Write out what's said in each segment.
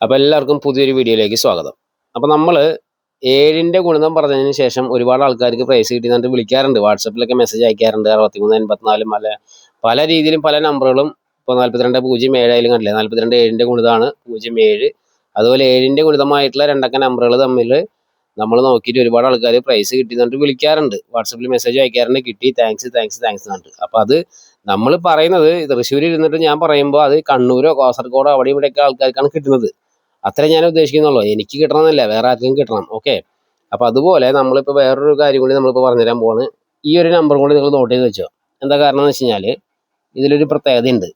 അപ്പോൾ എല്ലാവർക്കും പുതിയൊരു വീഡിയോയിലേക്ക് സ്വാഗതം. അപ്പോൾ നമ്മൾ 7ന്റെ ഗുണിതം പറഞ്ഞതിന് ശേഷം ഒരുപാട് ആൾക്കാർക്ക് പ്രൈസ് കിട്ടിയെന്നിട്ട് വിളിക്കാറുണ്ട്, വാട്സപ്പിലൊക്കെ മെസ്സേജ് അയക്കാറുണ്ട്. 6384 പല രീതിയിലും പല നമ്പറുകളും. ഇപ്പോൾ 4207 ആയാലും കണ്ടില്ലേ, 42 7ന്റെ ഗുണിതമാണ് 07. അതുപോലെ 7ന്റെ ഗുണിതമായിട്ടുള്ള രണ്ടക്ക നമ്പറുകൾ തമ്മിൽ നമ്മൾ നോക്കിയിട്ട് ഒരുപാട് ആൾക്കാർ പ്രൈസ് കിട്ടിയെന്നിട്ട് വിളിക്കാറുണ്ട്, വാട്സപ്പിൽ മെസ്സേജ് അയക്കാറുണ്ട്. കിട്ടി, താങ്ക്സ് എന്നിട്ട്. അപ്പോൾ അത് നമ്മൾ പറയുന്നത് തൃശ്ശൂർ ഇരുന്നിട്ട് ഞാൻ പറയുമ്പോൾ അത് കണ്ണൂരോ കാസർഗോഡോ അവിടെ ഇവിടെയൊക്കെ ആൾക്കാർക്കാണ് കിട്ടുന്നത്. അത്രേ ഞാൻ ഉദ്ദേശിക്കുന്നുള്ളൂ. എനിക്ക് കിട്ടണമെന്നില്ല, വേറെ ആർക്കും കിട്ടണം. ഓക്കെ. അപ്പോൾ അതുപോലെ നമ്മളിപ്പോൾ വേറൊരു കാര്യം കൂടി നമ്മളിപ്പോൾ പറഞ്ഞുതരാൻ പോവാണ്. ഈ ഒരു നമ്പർ കൂടി നിങ്ങൾ നോട്ട് ചെയ്ത് വെച്ചോ. എന്താ കാരണം എന്ന് വെച്ച് കഴിഞ്ഞാൽ ഇതിലൊരു പ്രത്യേകതയുണ്ട്.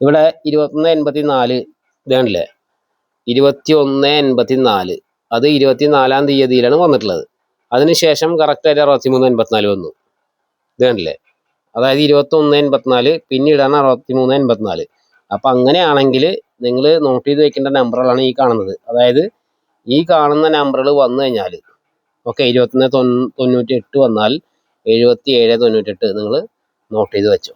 ഇവിടെ 2184 ഇതാണല്ലേ, 2184 അത് 24-ാം തീയതിയിലാണ് വന്നിട്ടുള്ളത്. അതിനുശേഷം കറക്റ്റായിട്ട് 6384 വന്നു. ഇതാണല്ലേ, അതായത് 2184 പിന്നീടാണ് 6384. അപ്പം അങ്ങനെയാണെങ്കിൽ നിങ്ങൾ നോട്ട് ചെയ്ത് വെക്കേണ്ട നമ്പറുകളാണ് ഈ കാണുന്നത്. അതായത് ഈ കാണുന്ന നമ്പറുകൾ വന്നു കഴിഞ്ഞാൽ ഓക്കെ, 2198 വന്നാൽ 7798 നിങ്ങൾ നോട്ട് ചെയ്ത് വെച്ചോ.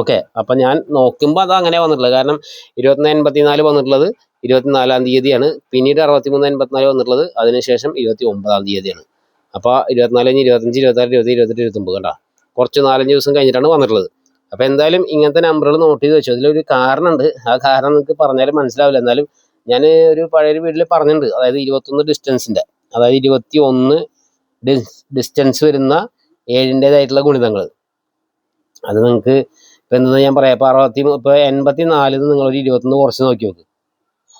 ഓക്കെ. അപ്പം ഞാൻ നോക്കുമ്പോൾ അത് അങ്ങനെ വന്നിട്ടുള്ളത്. കാരണം 2184 വന്നിട്ടുള്ളത് 24-ാം തീയതിയാണ്. പിന്നീട് 6384 വന്നിട്ടുള്ളത് അതിനുശേഷം 29-ാം തീയതിയാണ്. അപ്പോൾ 24 കഴിഞ്ഞ് 25 26 27 28 29 കണ്ടാ, കുറച്ച് 4-5 ദിവസം കഴിഞ്ഞിട്ടാണ് വന്നിട്ടുള്ളത്. അപ്പോൾ എന്തായാലും ഇങ്ങനത്തെ നമ്പറുകൾ നോട്ട് ചെയ്ത് വെച്ചു. അതിലൊരു കാരണമുണ്ട്. ആ കാരണം നിങ്ങൾക്ക് പറഞ്ഞാലും മനസ്സിലാവില്ല. എന്നാലും ഞാൻ ഒരു പഴയൊരു വീട്ടിൽ പറഞ്ഞിട്ടുണ്ട്. അതായത് 21 ഡിസ്റ്റൻസിൻ്റെ, അതായത് 21 ഡിസ്റ്റൻസ് വരുന്ന 7ൻ്റേതായിട്ടുള്ള ഗുണിതങ്ങൾ. അത് നിങ്ങൾക്ക് ഇപ്പം എന്താ ഞാൻ പറയാം. ഇപ്പോൾ 84 നിങ്ങളൊരു 21 കുറച്ച് നോക്കി നോക്ക്,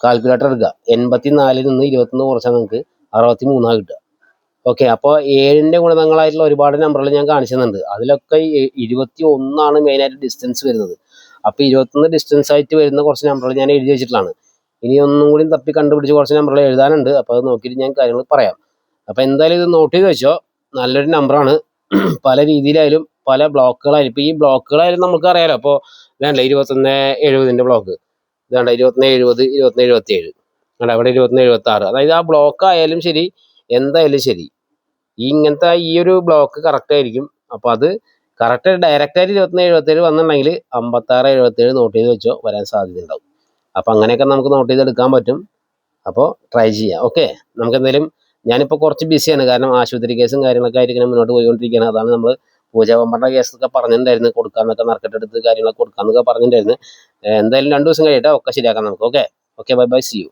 കാൽക്കുലേറ്റർ എടുക്കുക. 84 21 കുറച്ചാൽ നിങ്ങൾക്ക് 63 കിട്ടുക. ഓക്കെ. അപ്പോൾ 7ൻ്റെ ഗുണിതങ്ങളായിട്ടുള്ള ഒരുപാട് നമ്പറുകൾ ഞാൻ കാണിച്ചു തന്നിട്ടുണ്ട്. അതിലൊക്കെ 21 മെയിനായിട്ട് ഡിസ്റ്റൻസ് വരുന്നത്. അപ്പോൾ 21 ഡിസ്റ്റൻസ് ആയിട്ട് വരുന്ന കുറച്ച് നമ്പറുകൾ ഞാൻ എഴുതി വെച്ചിട്ടുള്ളതാണ്. ഇനി ഒന്നും കൂടി തപ്പി കണ്ടുപിടിച്ച് കുറച്ച് നമ്പറുകൾ എഴുതാനുണ്ട്. അപ്പോൾ അത് നോക്കിയിട്ട് ഞാൻ കാര്യങ്ങൾ പറയാം. അപ്പോൾ എന്തായാലും ഇത് നോട്ട് ചെയ്ത് വെച്ചോ. നല്ലൊരു നമ്പറാണ്. പല രീതിയിലായാലും പല ബ്ലോക്കുകളായാലും, ഇപ്പോൾ ഈ ബ്ലോക്കുകളായാലും നമുക്ക് അറിയാലോ. അപ്പോൾ ഇതാണ്ട 2170 ബ്ലോക്ക്, ഇതാണ്ട 2170 2177, അവിടെ 2176. അതായത് ആ ബ്ലോക്ക് ആയാലും ശരി, എന്തായാലും ശരി, ഇങ്ങനത്തെ ഈ ഒരു ബ്ലോക്ക് കറക്റ്റ് ആയിരിക്കും. അപ്പോൾ അത് കറക്റ്റ് ഡയറക്റ്റായിട്ട് 2177 വന്നിട്ടുണ്ടെങ്കിൽ 5677 നോട്ട് ചെയ്ത് വെച്ചോ, വരാൻ സാധ്യത ഉണ്ടാവും. അപ്പോൾ അങ്ങനെയൊക്കെ നമുക്ക് നോട്ട് ചെയ്തെടുക്കാൻ പറ്റും. അപ്പോൾ ട്രൈ ചെയ്യാം. ഓക്കെ. നമുക്ക് എന്തായാലും ഞാനിപ്പോൾ കുറച്ച് ബിസിയാണ്, കാരണം ആശുപത്രി കേസും കാര്യങ്ങളൊക്കെ ആയിട്ട് ഇങ്ങനെ മുന്നോട്ട് പോയിക്കൊണ്ടിരിക്കുകയാണ്. അതാണ് നമ്മൾ പൂജാ പമ്പറിൻ്റെ കേസൊക്കെ പറഞ്ഞിട്ടുണ്ടായിരുന്നു, കൊടുക്കാമെന്നൊക്കെ, നറുക്കെട്ടെടുത്ത് കാര്യങ്ങളൊക്കെ കൊടുക്കാമെന്നൊക്കെ പറഞ്ഞിട്ടുണ്ടായിരുന്നു. എന്തായാലും 2 ദിവസം കഴിയട്ടെ, ഒക്കെ ശരിയാക്കാം നമുക്ക്. ഓക്കെ. Bye, see U.